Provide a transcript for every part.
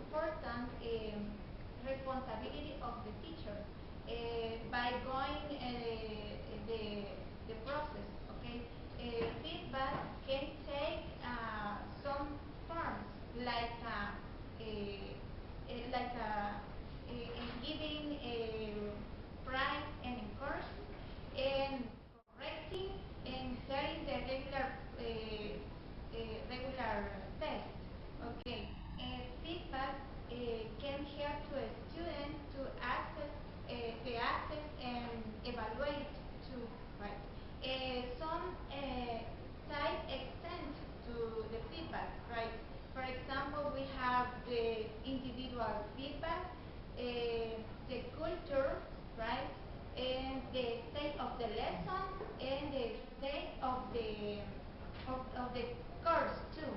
important responsibility of the teacher by going the process. Okay, feedback can take some forms like giving prize and encouragement and correcting and sharing the regular test. Okay, feedback can help to a student to access and evaluate too, right? Some side extent to the feedback, right? For example, we have the individual feedback, the culture, right? And the state of the lesson and the state of the course too.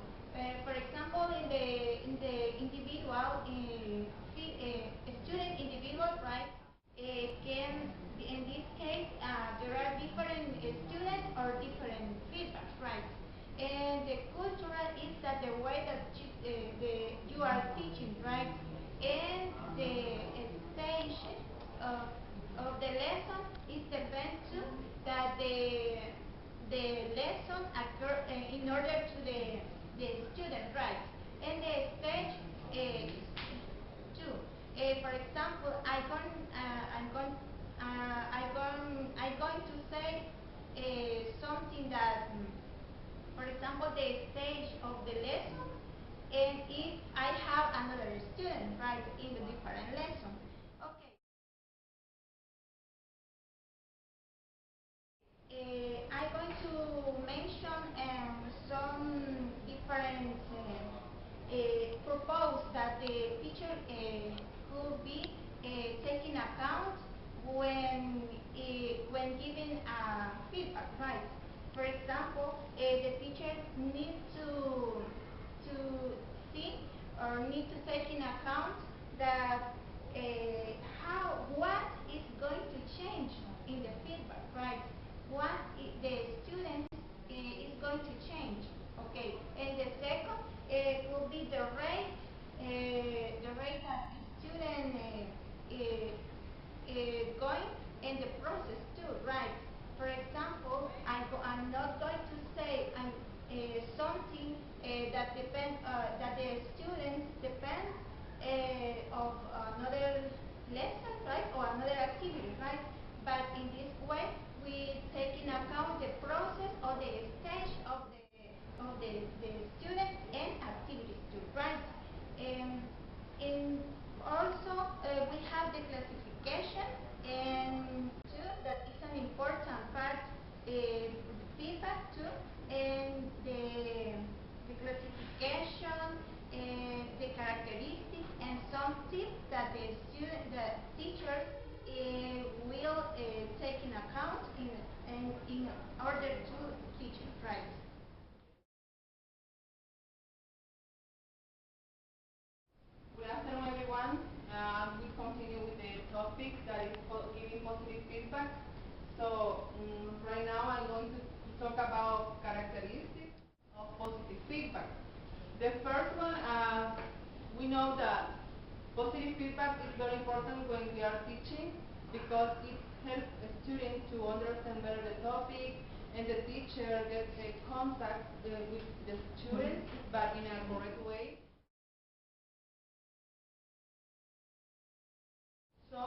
For example, in the individual, student individual, right? Can in this case there are different students or different feedbacks, right? And the cultural is that the way that you are teaching, right? And the stage of, of the lesson is depends too that the lesson occur in order to the student, right? And the stage too. For example, I'm going to say something that, for example, the stage of the lesson, and if I have another student, right, in the different lesson. Okay. I'm going to mention some different propose that the teacher could be taking account when giving feedback, right? For example, the teacher needs to see or need to take in account that what is going to change in the feedback, right? What the student is going to change, okay? And the second will be the rate that the student going and the process too, right? For example, I'm not going to say something that depends that the students depend of another lesson, right, or another activity, right? But in this way, we take in account the process or the stage of the student and activities too, right? And also we have the classification, and too, that is an important part, feedback too, and the classification, the characteristics, and some tips that the teachers will take in account in order to teach it, right? Good afternoon, everyone. We continue with the topic that is giving positive feedback. So right now I'm going to talk about characteristics of positive feedback. The first one, we know that positive feedback is very important when we are teaching because it helps the student to understand better the topic, and the teacher gets a contact with the student, but in a correct way. So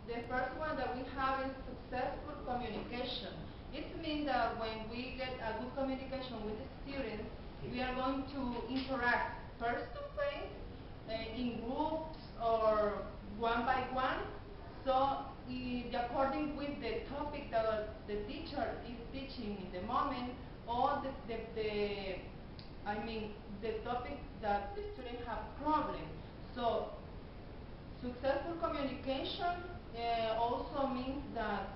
the first one that we have is successful communication. It means that when we get a good communication with the students, we are going to interact face to face, in groups or one by one. So according with the topic that the teacher is teaching in the moment, or the topic that the student have problem. So successful communication also means that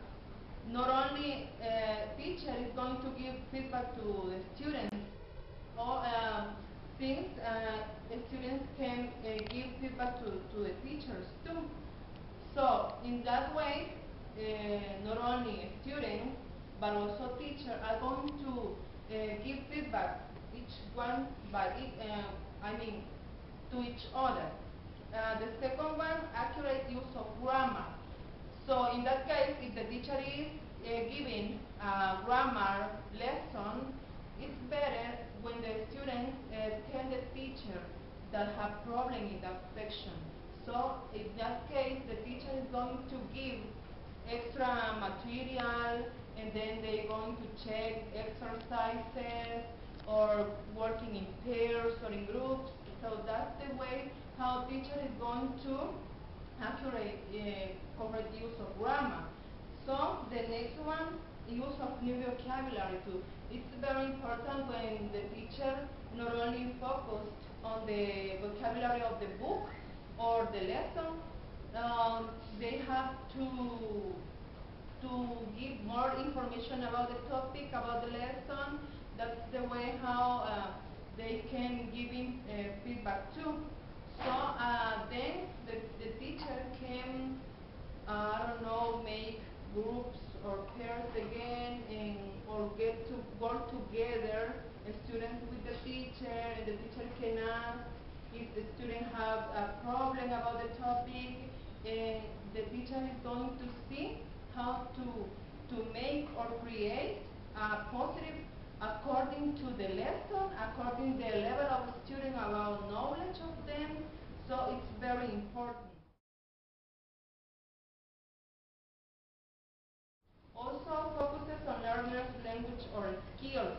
not only teacher is going to give feedback to the students, or things the students can give feedback to the teachers too. So in that way, not only students but also teachers are going to give feedback each one by to each other. The second one, accurate use of grammar. So in that case, if the teacher is giving a grammar lesson, it's better when the students tell the teacher that have problem in that section. So in that case, the teacher is going to give extra material, and then they're going to check exercises or working in pairs or in groups. So that's the way how teacher is going to accurate correct use of grammar. So the next one, use of new vocabulary too. It's very important when the teacher not only focused on the vocabulary of the book or the lesson, they have to give more information about the topic, about the lesson. That's the way how they can give him feedback too. So then the teacher can, I don't know, make groups or pairs again, and or get to work together, students with the teacher, and the teacher can ask if the student have a problem about the topic, and the teacher is going to see how to make or create a positive according to the lesson, according to the level of the student about knowledge of them. So it's very important. Also focuses on learners' language or skills.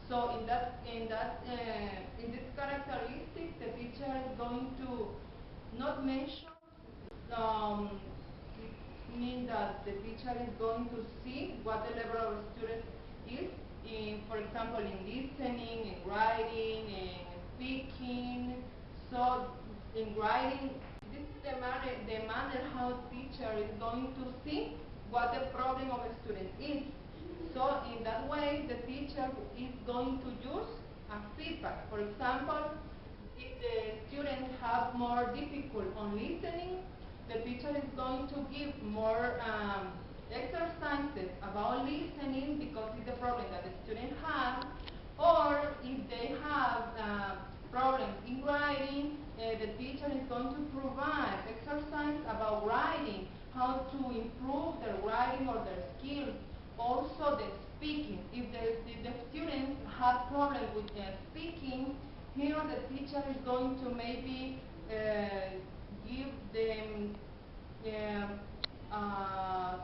So in this characteristic, the teacher is going to not mention. It means that the teacher is going to see what the level of student is. For example, in listening, in writing, in speaking. So in writing, this is the manner how teacher is going to see what the problem of a student is. So in that way, the teacher is going to use a feedback. For example, if the students have more difficult on listening, the teacher is going to give more exercises about listening because it's the problem that the student has. Or if they have problems in writing, the teacher is going to provide exercise about writing, how to improve their writing or their skills. Also the speaking. If the students have problems with speaking, here the teacher is going to maybe give them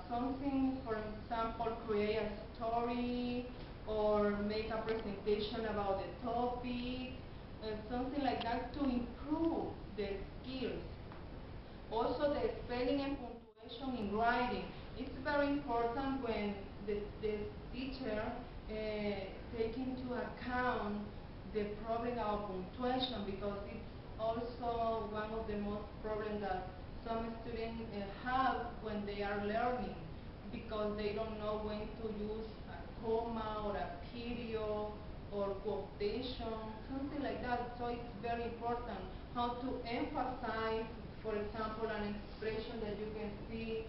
something, for example, create a story or make a presentation about the topic, something like that to improve the skills. Also the spelling and punctuation in writing. It's very important when the teacher take into account the problem of punctuation, because it's also one of the most problems that some students have when they are learning, because they don't know when to use a comma or a period or quotation, something like that. So it's very important how to emphasize, for example, an expression that you can see,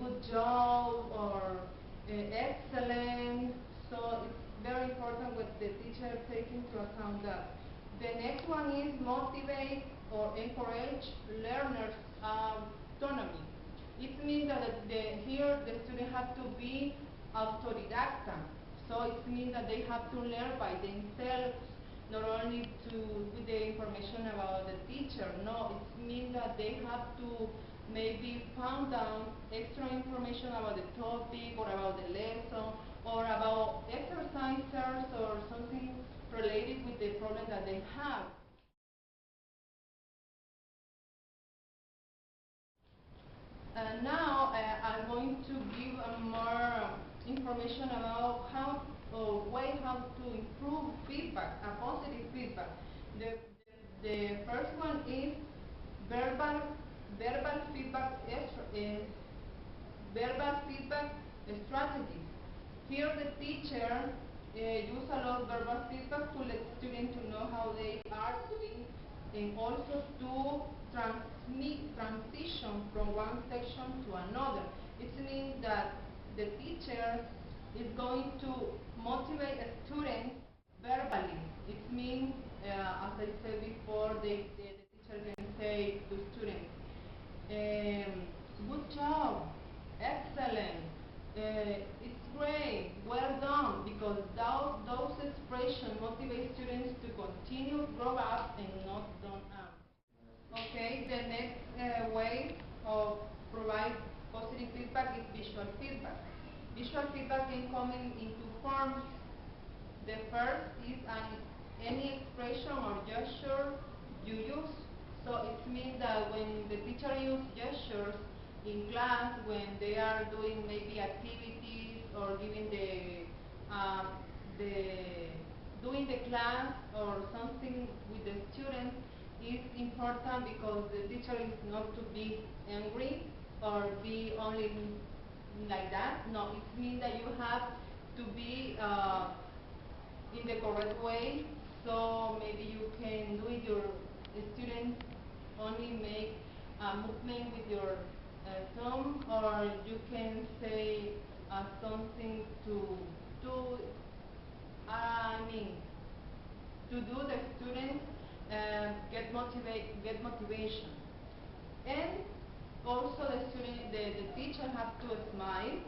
good job or excellent. So it's very important with the teacher taking into account that. The next one is motivate or encourage learners' autonomy. It means that here the student have to be autodidacta. So it means that they have to learn by themselves, not only with the information about the teacher. No, it means that they have to maybe find out extra information about the topic or about the lesson or about exercises or something related with the problem that they have. Now I'm going to give more information about how or way how to improve feedback, a positive feedback. The first one is verbal verbal feedback verbal feedback strategies. Here the teacher use a lot of verbal feedback to let students to know how they are doing, and also to transition from one section to another. It means that the teacher is going to motivate a student verbally. It means, as I said before, the teacher can say, to students. Good job, excellent, it's great, well done, because those expressions motivate students to continue, grow up, and not down out. Okay, the next way of provide positive feedback is visual feedback. Visual feedback can come in two forms. The first is any expression or gesture you use. So it means that when the teacher uses gestures in class, when they are doing maybe activities or giving doing the class or something with the students, is important because the teacher is not to be angry or be only like that. No, it means that you have to be in the correct way. So maybe you can do it, your students only make a movement with your thumb, or you can say something to do, to do the students get motivation. And also the teacher has to smile,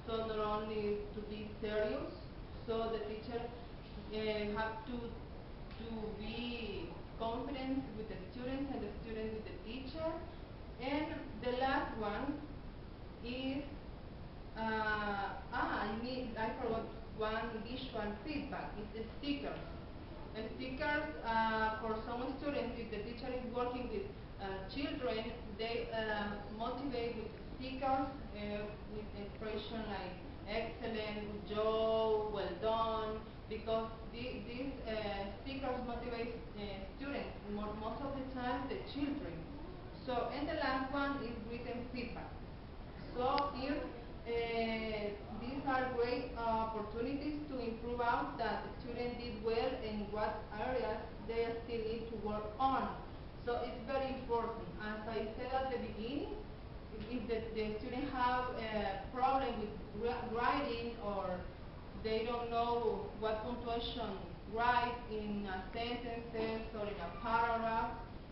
so not only to be serious. So the teacher have to be confident with the students and the student with the teacher. And the last one is I forgot one visual feedback. It's the stickers. The stickers for some students, if the teacher is working with children, they motivate with stickers with expression like excellent, good job, well done, because these stickers motivate students, most of the time the children. So, and the last one is written feedback. So here, these are great opportunities to improve out that the student did well and what areas they still need to work on. So it's very important. As I said at the beginning, if the student have a problem with writing, or they don't know what punctuation write in sentences or in a paragraph,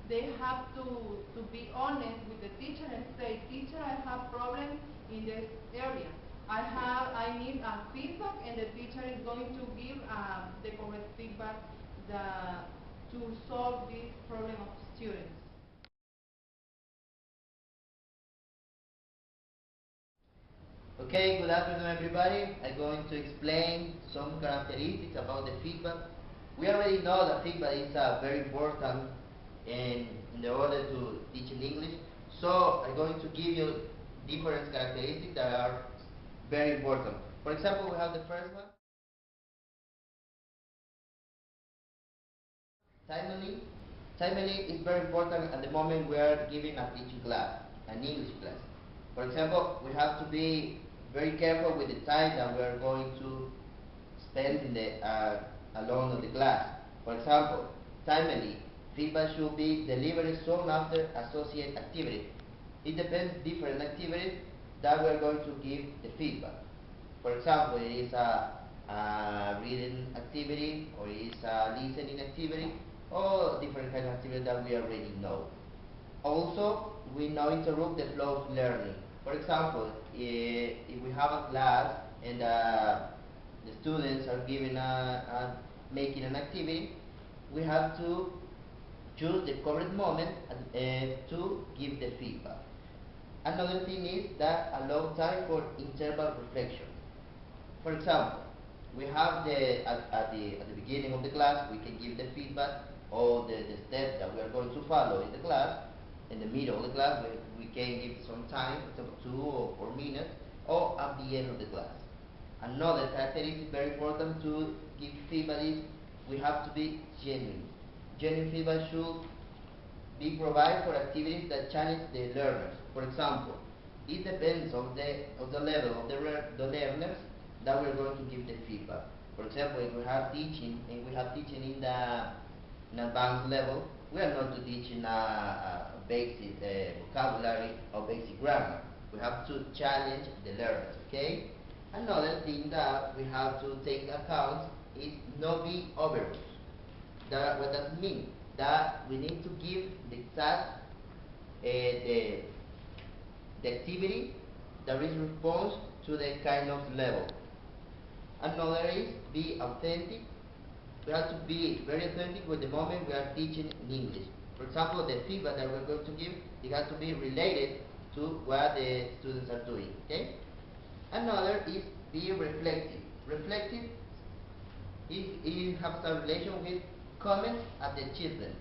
they have to be honest with the teacher and say, teacher, I have problems in this area. I need a feedback, and the teacher is going to give the correct feedback to solve this problem of students. Okay, good afternoon everybody. I'm going to explain some characteristics about the feedback. We already know that feedback is very important in the order to teach in English. So I'm going to give you different characteristics that are very important. For example, we have the first one. Timely. Timely is very important at the moment we are giving a teaching class, an English class. For example, we have to be very careful with the time that we are going to spend in the alone of the class. For example, timely feedback should be delivered soon after associate activity. It depends different activities that we are going to give the feedback. For example, it is a reading activity, or it is a listening activity, or different kind of activity that we already know. Also, we now interrupt the flow of learning. For example, if we have a class and the students are making an activity, we have to choose the correct moment to give the feedback. Another thing is that allow time for interval reflection. For example, we have at the beginning of the class, we can give the feedback or the steps that we are going to follow in the class. In the middle of the class, we can give some time, for example 2 or 4 minutes, or at the end of the class. Another characteristic very important to give feedback is we have to be genuine. Genuine feedback should be provided for activities that challenge the learners. For example, it depends on the level of the learners that we're going to give the feedback. For example, if we have teaching and we have teaching in an advanced level, we are not to teach in a basic vocabulary or basic grammar. We have to challenge the learners, okay? Another thing that we have to take account is not be overrules. What does it mean? That we need to give the exact the activity that is response to the kind of level. Another is be authentic. We have to be very authentic with the moment we are teaching in English. For example, the feedback that we're going to give, it has to be related to what the students are doing. Okay? Another is be reflective. Reflective it has a relation with comments at the achievement.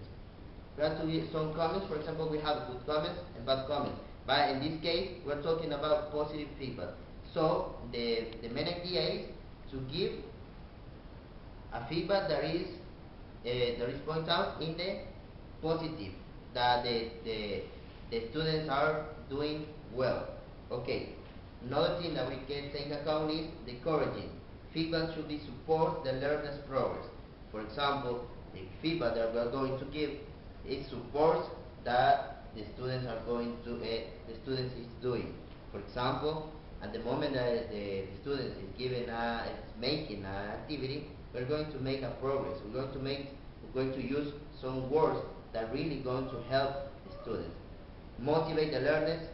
We have to give some comments. For example, we have good comments and bad comments. But in this case, we're talking about positive feedback. So the main idea is to give a feedback that is point out in the positive, that the students are doing well. Okay. Another thing that we can take account is the encouraging. Feedback should be support the learner's progress. For example, the feedback that we are going to give is supports that the students are going to the students is doing. For example, at the moment that the students is making an activity, we're going to make a progress. We're going to use some words that really going to help the students. Motivate the learners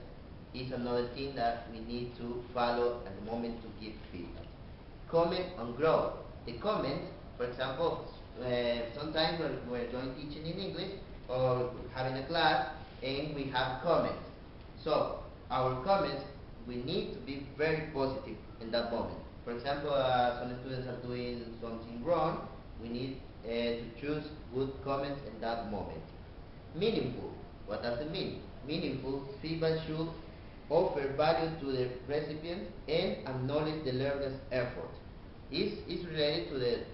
is another thing that we need to follow at the moment to give feedback. Comment on growth. The comments, for example, sometimes we're going teaching in English or having a class and we have comments. So our comments, we need to be very positive in that moment. For example, some students are doing something wrong, we need to choose good comments in that moment. Meaningful. What does it mean? Meaningful feedback should offer value to the recipient and acknowledge the learner's effort. Is related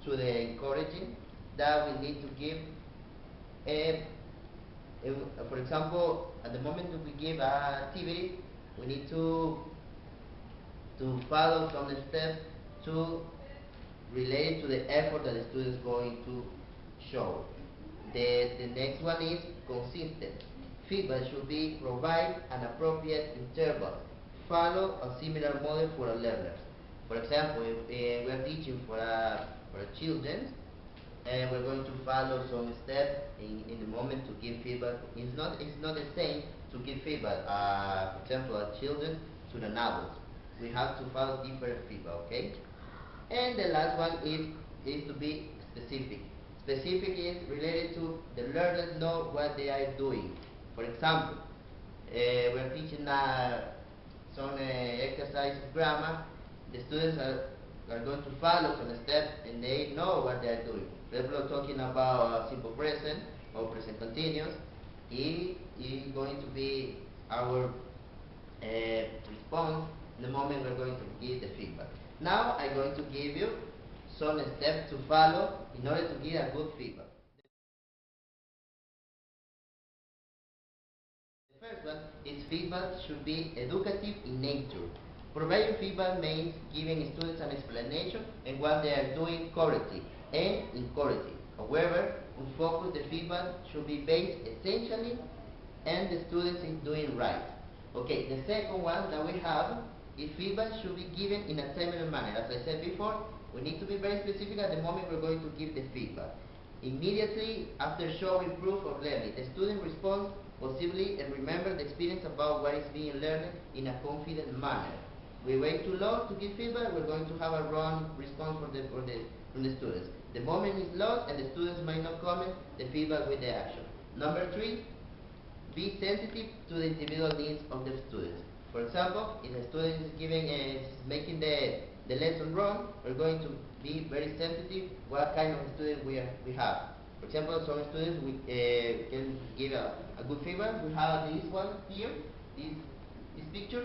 to the encouraging that we need to give. For example, at the moment that we give an activity, we need to follow some steps to relate to the effort that the student is going to show. The next one is consistent. Feedback should be provide an appropriate interval. Follow a similar model for a learner. For example, if we are teaching for children, and we're going to follow some steps in the moment to give feedback. It's not the same to give feedback, for example, at children to the adults. We have to follow different feedback, okay? And the last one is to be specific. Specific is related to the learners know what they are doing. For example, we're teaching some exercise of grammar. The students are going to follow some steps and they know what they are doing. For example, talking about simple present or present continuous, it is going to be our response in the moment we're going to give the feedback. Now I'm going to give you some steps to follow in order to give a good feedback. The first one is feedback should be educative in nature. Providing feedback means giving students an explanation and what they are doing correctly and incorrectly. However, we focus the feedback should be based essentially and the students is doing right. Okay, the second one that we have is feedback should be given in a timely manner. As I said before, we need to be very specific at the moment we're going to give the feedback. Immediately after showing proof of learning, the student responds possibly and remember the experience about what is being learned in a confident manner. We wait too long to give feedback, we're going to have a wrong response from the students. The moment is lost and the students might not comment the feedback with the action. Number 3, be sensitive to the individual needs of the students. For example, if a student is making the lesson wrong, we're going to be very sensitive what kind of student we have. For example, some students we can give a good feedback. We have this one here, this picture,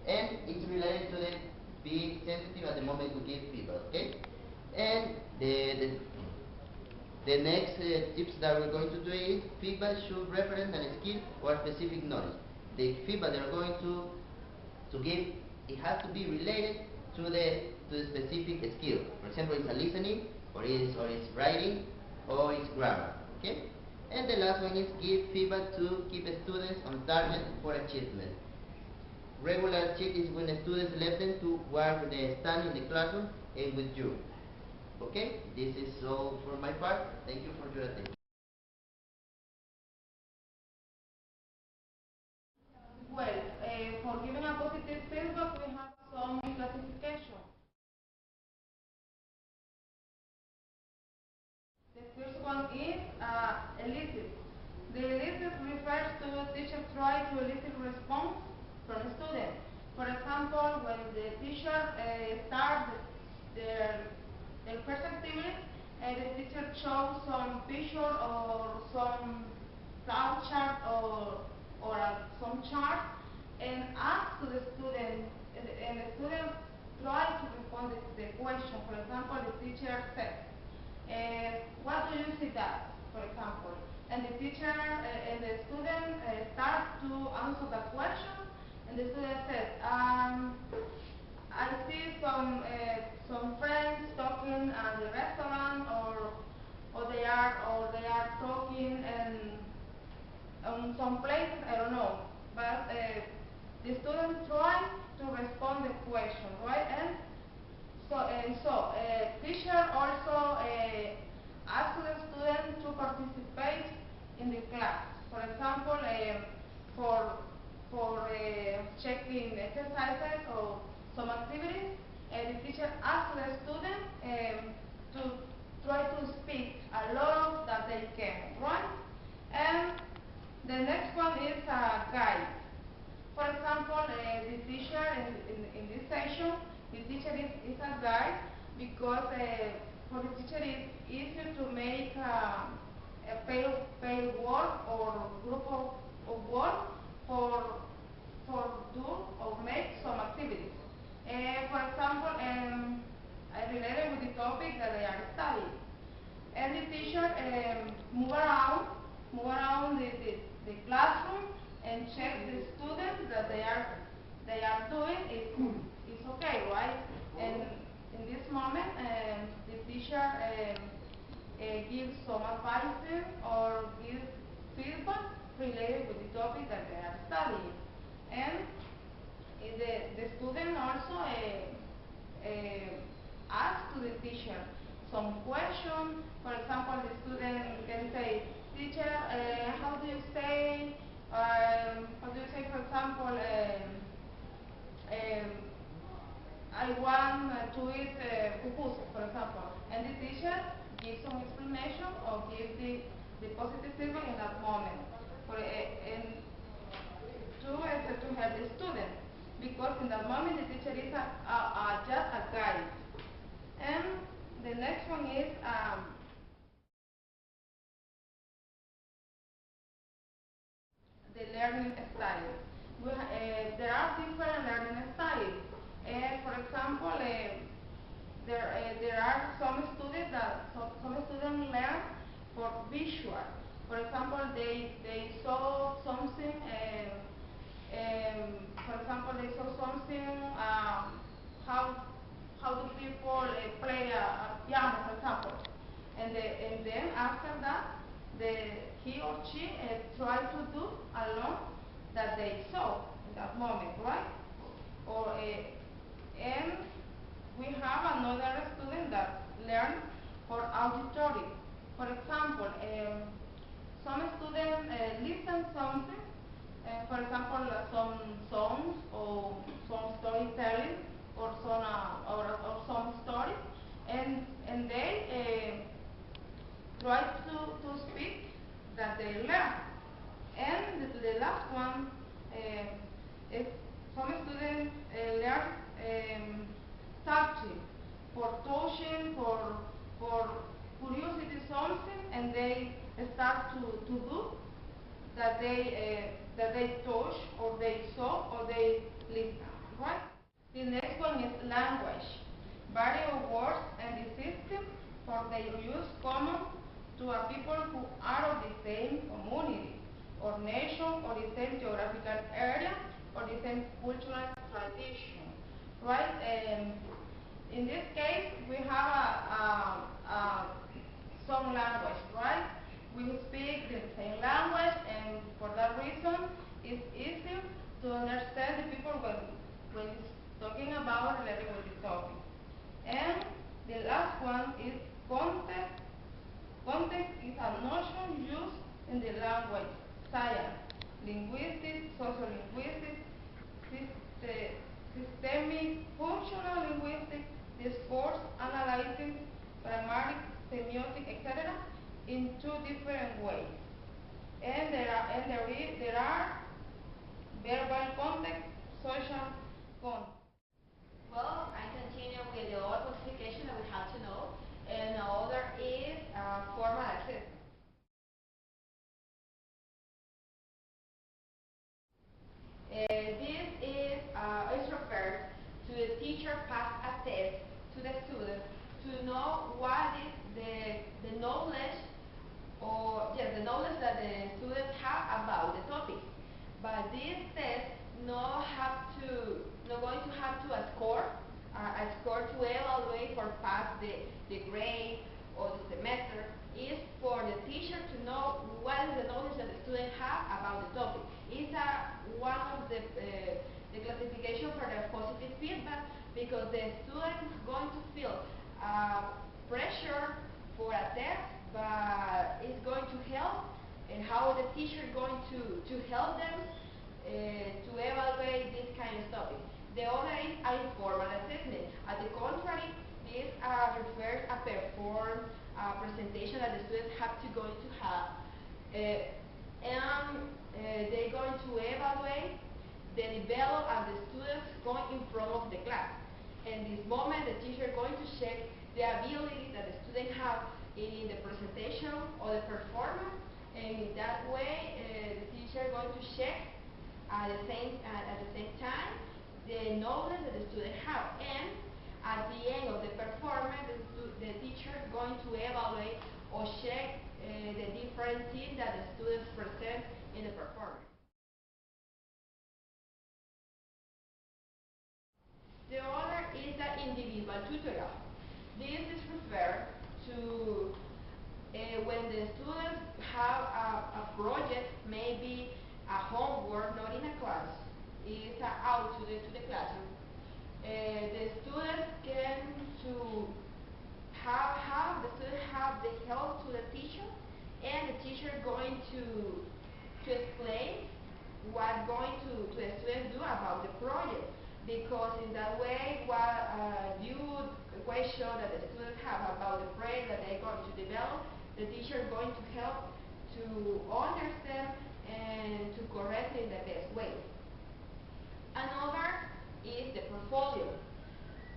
and it's related to the being sensitive at the moment we give feedback. Okay, and the next tips that we're going to do is feedback should reference a skill or specific knowledge. The feedback they're going to give, it has to be related to the specific skill. For example, it's a listening, or it's writing, or it's grammar. Okay. And the last one is give feedback to keep students on target for achievement. Regular check is when the students left them to where they stand in the classroom and with you. Okay, this is all for my part. Thank you for your attention. teacher try to elicit response from the student. For example, when the teacher starts their first activity, the teacher shows some picture or some flow chart or some chart and asks to the student, and the student tries to respond to the question. For example, the teacher says, what do you see that, for example? And the teacher and the student start to answer the question, and the student says, I see some friends talking at the restaurant, or they are talking on some places, I don't know. But the student tries to respond the question, right? And so teacher also asks the student to participate in the class. For example, for checking exercises or some activities, the teacher asks the student to try to speak a lot that they can, right? And the next one is a guide. For example, the teacher in this session, the teacher is a guide because for the teacher it's easier to make a pair work or group of work for do or make some activities. For example, I related with the topic that they are studying. And the teacher move around the classroom and check the students that they are doing is okay, right? And in this moment, the teacher gives some advice or gives feedback related with the topic that they are studying. And the student also asks to the teacher some question. For example, the student can say, teacher, how do you say, for example, I want to eat pupusas, for example. And the teacher gives some explanation or gives the positive feedback in that moment. And to help the student, because in that moment the teacher is just a guide. And the next one is the learning styles. There are different learning styles. For example, there are some students learn for visual. For example, they saw something. For example, they saw something. How do people play a piano, for example, and then after that, he or she try to do alone that they saw in that moment, right? Or and we have another student that learn for auditory. For example, some students listen something, for example, some songs or some storytelling or some stories, and they try to speak that they learn. And the last one is some students learn touching, for touching, for curiosity something, and they start to do that they touch or they saw or they listen, right? The next one is language. Variety of words and the system for their use common to a people who are of the same community or nation or the same geographical area or the same cultural tradition, right? In this case, we have some language, right? We speak the same language, and for that reason, it's easy to understand the people when it's talking about related with the topic. And the last one is context. Context is a notion used in the language, science, linguistics, sociolinguistics, systemic, functional linguistics, discourse analysis, grammatic, semiotic, etc., in two different ways. And there are cultural context, social context. Well, I continue with the other classification that we have to know, and the other is formal assessment. This is referred to the teacher pass a test to the student to know what is the knowledge or yes, the knowledge that the students have about the topic. But this test not going to have to a score to evaluate for pass the grade or the semester. Is for the teacher to know what is the knowledge that the student have about the topic. It's one of the classification for the positive feedback because the student is going to feel pressure for a test, but it's going to help and how the teacher is going to help them to evaluate this kind of topic. The other is a informal assessment. At the contrary, this refers a perform presentation that the students have to have, and they're going to evaluate the develop and the students going in front of the class. In this moment, the teacher is going to check the ability that the student have in the presentation or the performance, and in that way, the teacher is going to check at the same time the knowledge that the student have. And at the end of the performance, the teacher is going to evaluate or check the different things that the students present in the performance. The other is the individual tutorial. This is referred to when the students have a project, maybe a homework, not in a class, is out to the classroom. The students can to have the students have the help to the teacher, and the teacher going to explain what going to the students do about the project, because in that way what due question that the students have about the project that they're going to develop, the teacher is going to help to understand and to correct it in the best way. Another is the portfolio,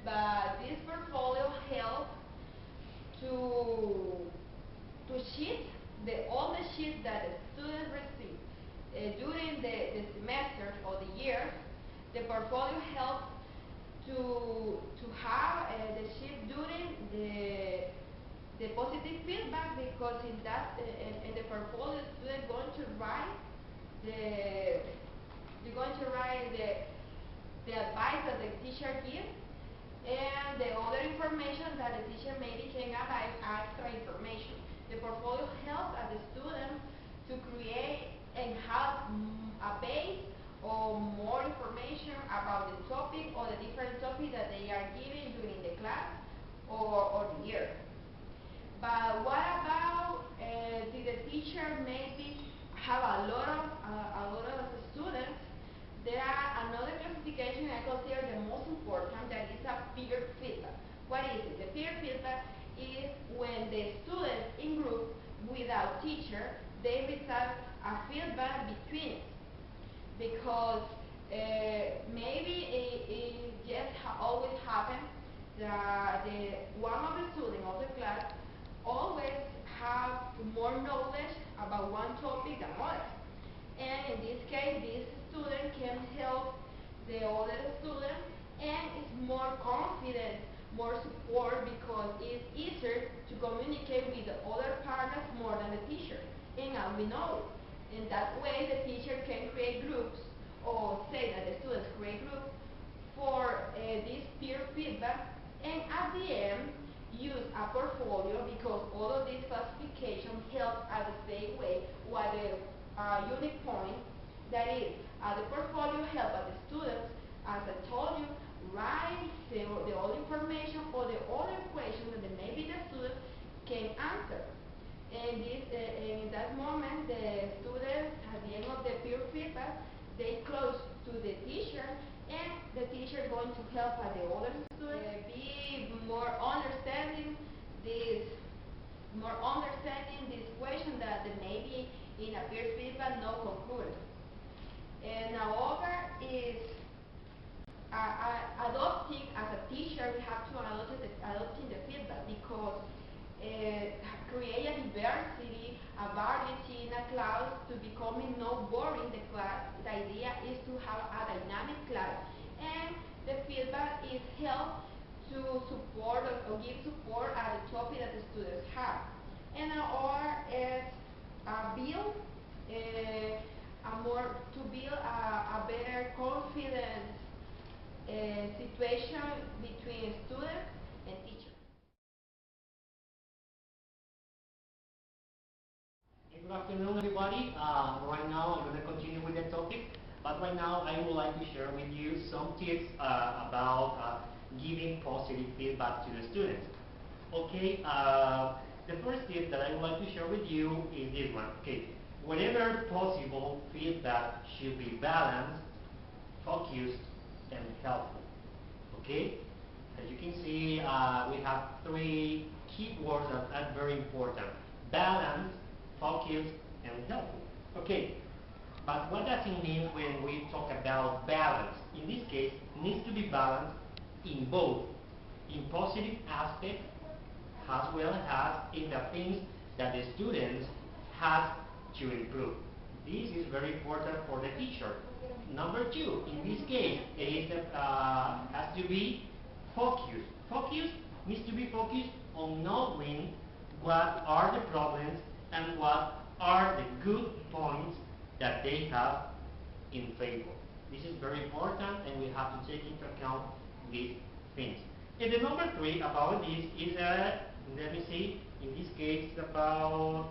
but this portfolio helps to sheet all the sheets that the students receive during the semester or the year. The portfolio helps to have the sheet during the positive feedback, because in that in the portfolio, students going to write the advice that the teacher gives, and the other information that the teacher maybe can add as extra information. The portfolio helps the student to create and have a base or more information about the topic or the different topics that they are given during the class or the year. But what about did the teacher maybe have a lot of students? There are another classification I consider the most important, that is a peer feedback. What is it? The peer feedback is when the students in group without teacher, they receive a feedback between, because maybe it just always happens that one of the students of the class always have more knowledge about one topic than others. And in this case, this student can help the other student and is more confident, more support, because it's easier to communicate with the other partners more than the teacher. And as we know, in that way the teacher can create groups, or say that the students create groups for this peer feedback, and at the end use a portfolio, because all of these classifications help at the same way what the unique point, that is the portfolio help the students, as I told you, write the all information or the other questions that maybe the student can answer. And in that moment, the students, at the end of the peer feedback, they close to the teacher, and the teacher is going to help the other students be more understanding this question that maybe in a peer feedback not concluded. And however, give help to support or give support at the topic that the students have. And or is build to build a better confidence situation between students and teachers. Good afternoon, everybody. Right now, I'm going to continue with the topic, but right now, I would like to share with you some tips about giving positive feedback to the students. Okay, the first tip that I would like to share with you is this one. Okay, whenever possible, feedback should be balanced, focused, and helpful. Okay, as you can see, we have three keywords that are very important: balanced, focused, and helpful. Okay, but what does it mean when we talk about balance? In this case, it needs to be balanced in both, in positive aspects as well as in the things that the students have to improve. This is very important for the teacher. Number two, in this case, it is, has to be focused. Focus needs to be focused on knowing what are the problems and what are the good points that they have in favor. This is very important, and we have to take into account these things. And the number three about this is, let me see, in this case, about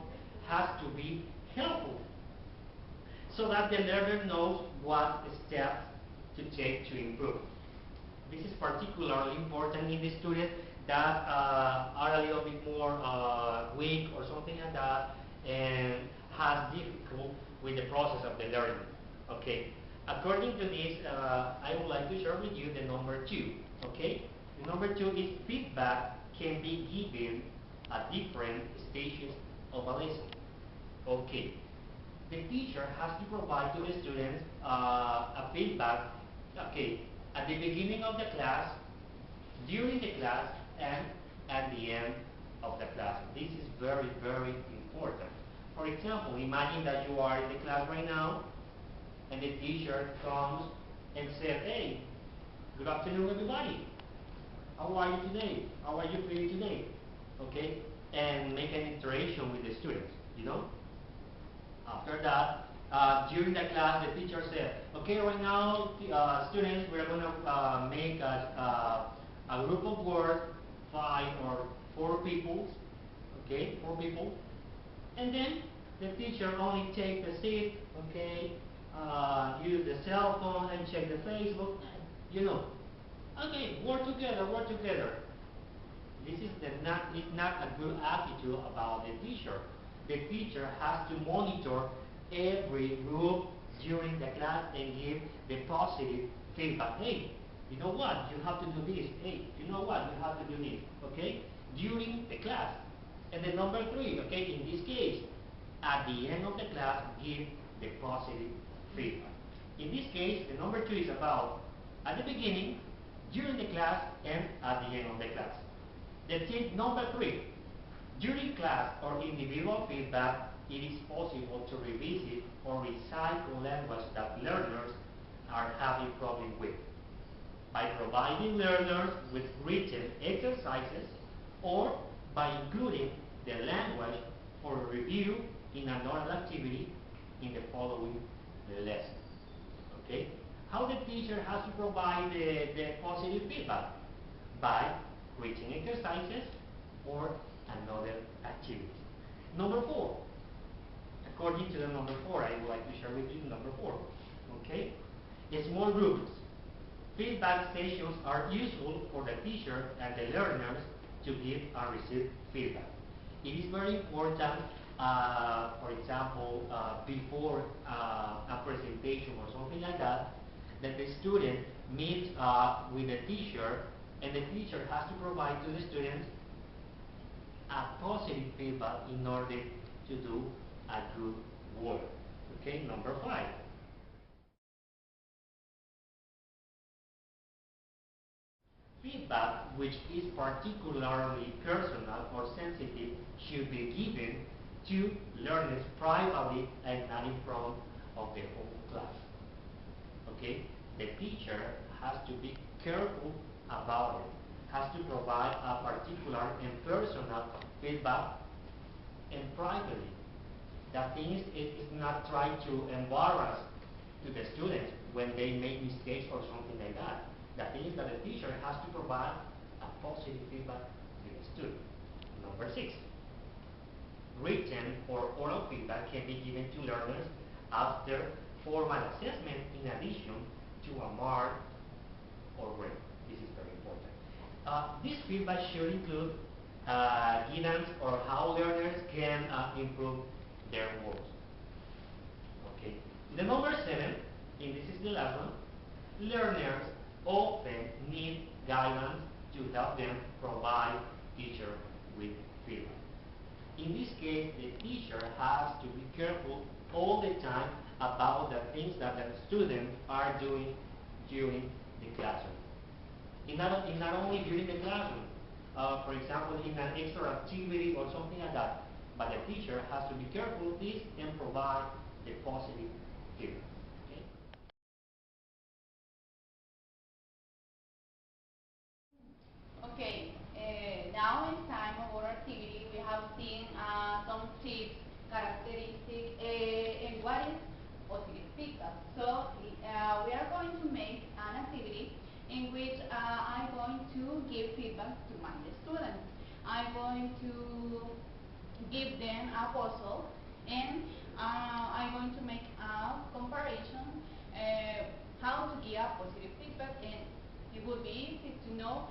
has to be helpful, so that the learner knows what steps to take to improve. This is particularly important in the students that are a little bit more weak or something like that, and has difficult with the process of the learning. Okay. According to this, I would like to share with you the number two. Okay. The number two is feedback can be given at different stages of a lesson. Okay. The teacher has to provide to the students a feedback. Okay. At the beginning of the class, during the class, and at the end of the class. This is very, very important. For example, imagine that you are in the class right now, and the teacher comes and says, "Hey, good afternoon, everybody. How are you today? How are you feeling today?" Okay? And make an interaction with the students, you know? After that, during the class, the teacher said, "Okay, right now, students, we're going to make a group of words, 5 or 4 people, okay, 4 people, and then the teacher only take the seat, okay, use the cell phone and check the Facebook, you know, okay, work together, work together." This is not a good attitude about the teacher. The teacher has to monitor every group during the class and give the positive feedback. Hey, you know what? You have to do this. Hey, you know what? You have to do this. Okay? During the class. And then number 3, okay, in this case, at the end of the class, give the positive feedback. In this case, the number 2 is about at the beginning, during the class, and at the end of the class. The tip number 3, during class or individual feedback, it is possible to revisit or recycle language that learners are having problems with, by providing learners with written exercises or by including the language for review in another activity in the following lesson. Okay? How the teacher has to provide the positive feedback? By written exercises or another activity. Number 4. According to the number 4, I would like to share with you number 4. Okay? Small groups. Feedback sessions are useful for the teacher and the learners to give and receive feedback. It is very important, for example, before a presentation or something like that, that the student meets with the teacher, and the teacher has to provide to the students a positive feedback in order to do a good work. Okay, number 5. Feedback which is particularly personal or sensitive should be given to learners privately and not in front of the whole class. Okay, the teacher has to be careful about it has to provide a particular and personal feedback and privately. That means it is not trying to embarrass to the students when they make mistakes or something like that. That means that the teacher has to provide a positive feedback to the student. Number 6, written or oral feedback can be given to learners after formal assessment in addition to a mark or grade. This is very important. This feedback should include guidance or how learners can improve their work. Okay. The number 7, and this is the last one, learners often need guidance to help them provide teacher with feedback. In this case, the teacher has to be careful all the time about the things that the students are doing during the classroom. And not only during the classroom, for example, in an extra activity or something like that, but the teacher has to be careful of this and provide the positive feedback. Okay? Okay, now in time of our activity, we have seen some tips, characteristics, and what is positive feedback. So we are going to make an activity in which I'm going to give feedback to my students. I'm going to give them a puzzle, and I'm going to make a comparison how to give a positive feedback, and it would be easy to know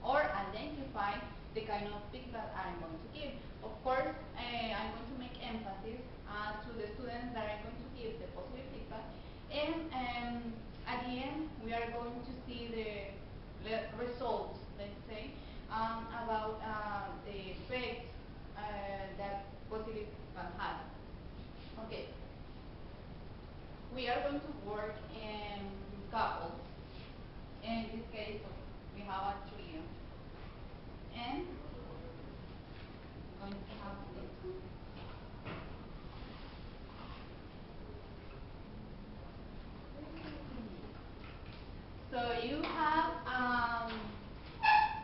or identify the kind of feedback I'm going to give. Of course, I'm going to make emphasis to the students that I'm going to give the positive feedback, and at the end we are going to see the results, let's say, about the effects that positive feedback has. Okay. We are going to work in couples. In this case, we have a trio. And going to have this. So you have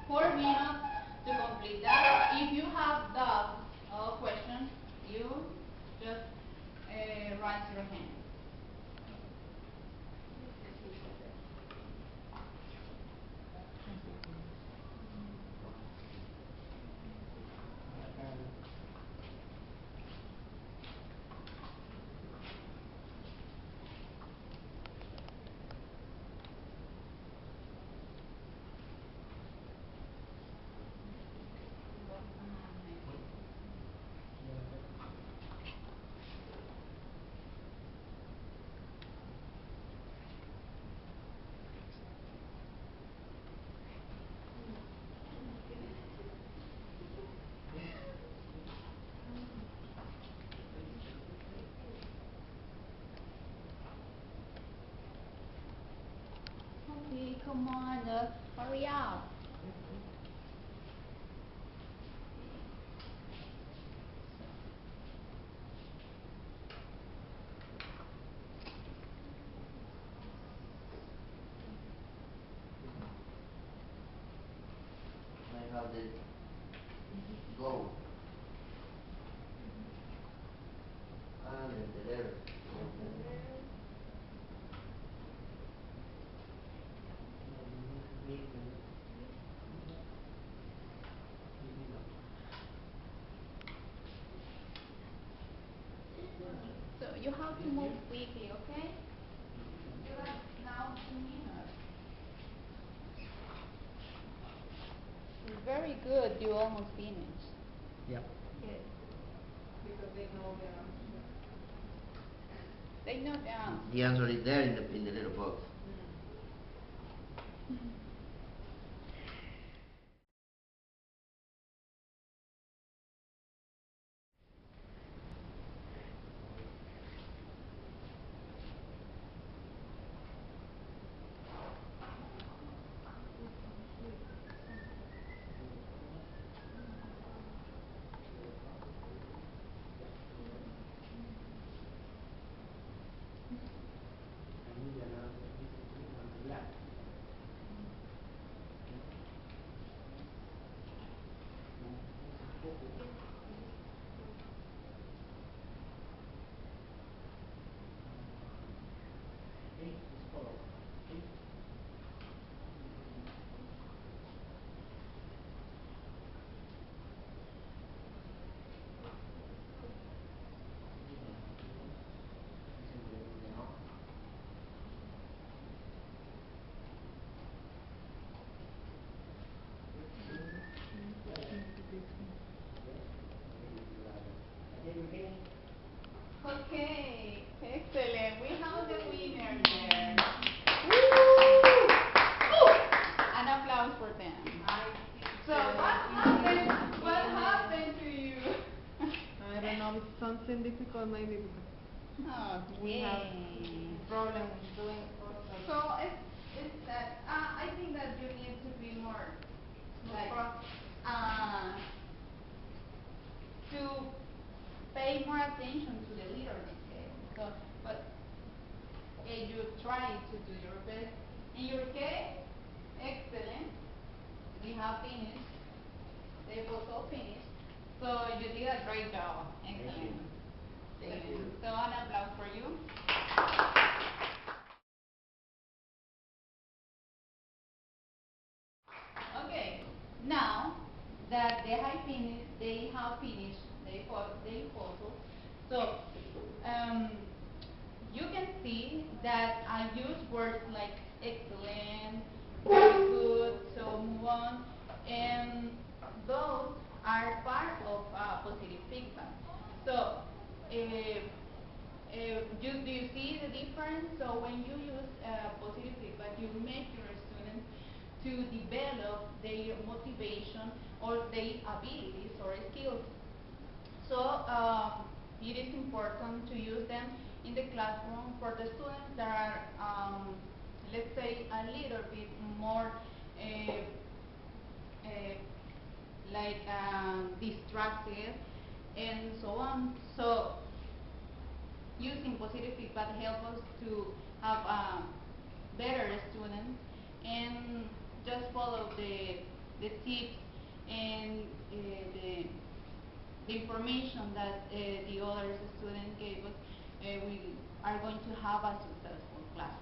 4 minutes to complete that. If you have doubts or questions, you just raise your hand. Okay, come on, hurry up. I have the go. And the letter. So you have to move quickly, okay? You have now 2 minutes. Very good, you almost finished. Yep. Good. Because they know the answer. They know the answer. The answer is there in the little box. maybe We have problem doing so it's that I think that you need to be more like to pay more attention to the little details. So, but you try to do your best. In your case, excellent. We have finished. They both all finished. So you did a great job. Excellent. Thank you. So an applause for you. Okay, now that they have finished, they puzzle. So you can see that I use words like excellent, very good, so move on, and those are part of positive feedback. So do you see the difference? So when you use positive feedback, you make your students to develop their motivation or their abilities or skills. So it is important to use them in the classroom for the students that are, let's say, a little bit more distracted and so on. So using positive feedback helps us to have better students and just follow the tips and the information that the other students gave us. We are going to have a successful class.